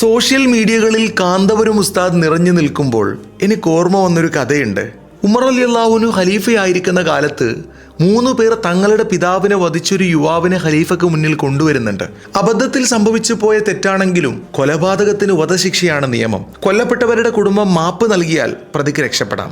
Social മീഡിയകളിൽ കാന്തപുരം ഉസ്താദ് നിറഞ്ഞു നിൽക്കുമ്പോൾ എനിക്ക് ഓർമ്മ വന്നൊരു കഥയുണ്ട്. ഉമർ റളിയല്ലാഹു അൻഹു ഖലീഫയായിരിക്കുന്ന കാലത്ത് 3 പേർ തങ്ങളുടെ പിതാവിനെ വധിച്ചൊരു യുവാവിനെ ഖലീഫയ്ക്ക് മുന്നിൽ കൊണ്ടുവരുന്നുണ്ട്. അബദ്ധത്തിൽ സംഭവിച്ചു പോയ തെറ്റാണെങ്കിലും കൊലപാതകത്തിന് വധശിക്ഷയാണ് നിയമം. കൊല്ലപ്പെട്ടവരുടെ കുടുംബം മാപ്പ് നൽകിയാൽ പ്രതിക്ക് രക്ഷപ്പെടാം.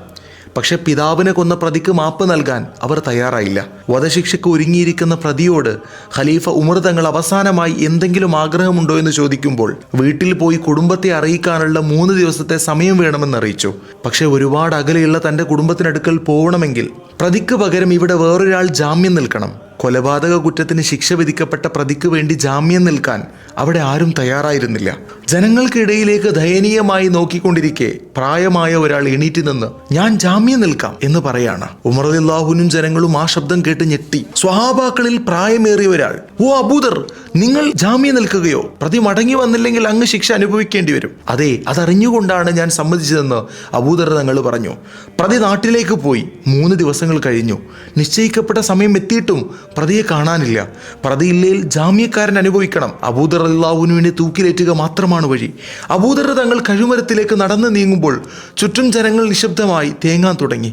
പക്ഷെ പിതാവിനെ കൊന്ന പ്രതിക്ക് മാപ്പ് നൽകാൻ അവർ തയ്യാറായില്ല. വധശിക്ഷയ്ക്ക് ഒരുങ്ങിയിരിക്കുന്ന പ്രതിയോട് ഖലീഫ ഉമർ തങ്ങൾ അവസാനമായി എന്തെങ്കിലും ആഗ്രഹമുണ്ടോ എന്ന് ചോദിക്കുമ്പോൾ വീട്ടിൽ പോയി കുടുംബത്തെ അറിയിക്കാനുള്ള 3 ദിവസത്തെ സമയം വേണമെന്ന് അറിയിച്ചു. പക്ഷെ ഒരുപാട് അകലെയുള്ള തൻ്റെ കുടുംബത്തിനടുക്കൽ പോകണമെങ്കിൽ പ്രതിക്ക് പകരം ഇവിടെ വേറൊരാൾ ജാമ്യം നിൽക്കണം. കൊലപാതക കുറ്റത്തിന് ശിക്ഷ വിധിക്കപ്പെട്ട പ്രതിക്ക് വേണ്ടി ജാമ്യം നിൽക്കാൻ അവിടെ ആരും തയ്യാറായിരുന്നില്ല. ജനങ്ങൾക്കിടയിലേക്ക് ദയനീയമായി നോക്കിക്കൊണ്ടിരിക്കെ പ്രായമായ ഒരാൾ എണീറ്റ് നിന്ന് ഞാൻ ജാമ്യം നിൽക്കാം എന്ന് പറയാണ്. ഉമർ റളിയല്ലാഹുവിനും ജനങ്ങളും ആ ശബ്ദം കേട്ട് ഞെട്ടി. സ്വഹാബാക്കളിൽ പ്രായമേറിയ ഒരാൾ, ഓ അബൂദർ, നിങ്ങൾ ജാമ്യം നിൽക്കുകയോ? പ്രതി മടങ്ങി വന്നില്ലെങ്കിൽ അങ്ങ് ശിക്ഷ അനുഭവിക്കേണ്ടി വരും. അതെ, അതറിഞ്ഞുകൊണ്ടാണ് ഞാൻ സമ്മതിച്ചതെന്ന് അബൂദർ തങ്ങൾ പറഞ്ഞു. പ്രതി നാട്ടിലേക്ക് പോയി. 3 ദിവസങ്ങൾ കഴിഞ്ഞു. നിശ്ചയിക്കപ്പെട്ട സമയം എത്തിയിട്ടും പ്രതിയെ കാണാനില്ല. പ്രതിയില്ലേൽ ജാമ്യക്കാരൻ അനുഭവിക്കണം. അബൂദർ റളിയല്ലാഹുവിനെ തൂക്കിലേറ്റുക മാത്രമാണ് വഴി. അബൂദർ തങ്ങൾ കഴുമരത്തിലേക്ക് നടന്നു നീങ്ങുമ്പോൾ ചുറ്റും ജനങ്ങൾ നിശബ്ദമായി തേങ്ങാൻ തുടങ്ങി.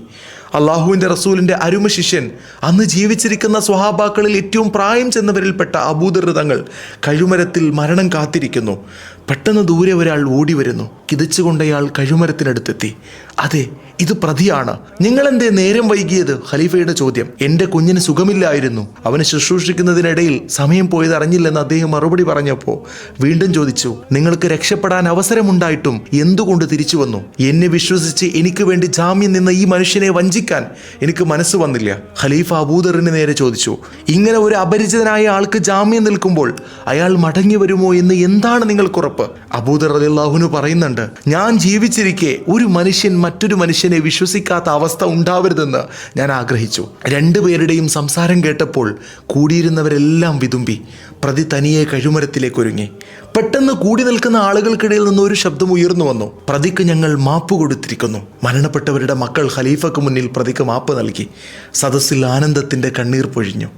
അള്ളാഹുവിൻ്റെ റസൂലിൻ്റെ അരുമ ശിഷ്യൻ, അന്ന് ജീവിച്ചിരിക്കുന്ന സ്വഹാബാക്കളിൽ ഏറ്റവും പ്രായം ചെന്നവരിൽപ്പെട്ട അബൂദർ തങ്ങൾ കഴുമരത്തിൽ മരണം കാത്തിരിക്കുന്നു. പെട്ടെന്ന് ദൂരെ ഒരാൾ ഓടി വരുന്നു. കിതച്ചുകൊണ്ടയാൾ കഴുമരത്തിനടുത്തെത്തി. അതെ, ഇത് പ്രതിയാണ്. നിങ്ങളെന്തേ നേരം വൈകിയത്? ഖലീഫയുടെ ചോദ്യം. എൻ്റെ കുഞ്ഞിന് സുഖമില്ലായിരുന്നു, അവനെ ശുശ്രൂഷിക്കുന്നതിനിടയിൽ സമയം പോയത് അറിഞ്ഞില്ലെന്ന് അദ്ദേഹം മറുപടി പറഞ്ഞപ്പോൾ വീണ്ടും ചോദിച്ചു, നിങ്ങൾക്ക് രക്ഷപ്പെടാൻ അവസരമുണ്ടായിട്ടും എന്തുകൊണ്ട് തിരിച്ചു വന്നു? എന്നെ വിശ്വസിച്ച് എനിക്ക് വേണ്ടി ജാമ്യം നിന്ന ഈ മനുഷ്യനെ വഞ്ചിക്കാൻ എനിക്ക് മനസ്സ് വന്നില്ല. ഖലീഫ അബൂദറിന് നേരെ ചോദിച്ചു, ഇങ്ങനെ ഒരു അപരിചിതനായ ആൾക്ക് ജാമ്യം നിൽക്കുമ്പോൾ അയാൾ മടങ്ങി വരുമോ എന്ന് എന്താണ് നിങ്ങൾക്കുറപ്പ്? അബൂദർ റളിയല്ലാഹു അൻഹു പറയുന്നുണ്ട്, ഞാൻ ജീവിച്ചിരിക്കെ ഒരു മനുഷ്യൻ മറ്റൊരു മനുഷ്യനെ വിശ്വസിക്കാത്ത അവസ്ഥ ഉണ്ടാവരുതെന്ന് ഞാൻ ആഗ്രഹിച്ചു. 2 പേരുടെയും സംസാരം കേട്ടപ്പോൾ കൂടിയിരുന്നവരെല്ലാം വിതുമ്പി. പ്രതി തനിയെ കഴുമരത്തിലേക്ക് ഒരുങ്ങി. പെട്ടെന്ന് കൂടി നിൽക്കുന്ന ആളുകൾക്കിടയിൽ നിന്ന് ഒരു ശബ്ദം ഉയർന്നു വന്നു, പ്രതിക്ക് ഞങ്ങൾ മാപ്പ് കൊടുത്തിരിക്കുന്നു. മരണപ്പെട്ടവരുടെ മക്കൾ ഖലീഫക്ക് മുന്നിൽ പ്രതിക്ക് മാപ്പ് നൽകി. സദസ്സിൽ ആനന്ദത്തിൻ്റെ കണ്ണീർ പൊഴിഞ്ഞു.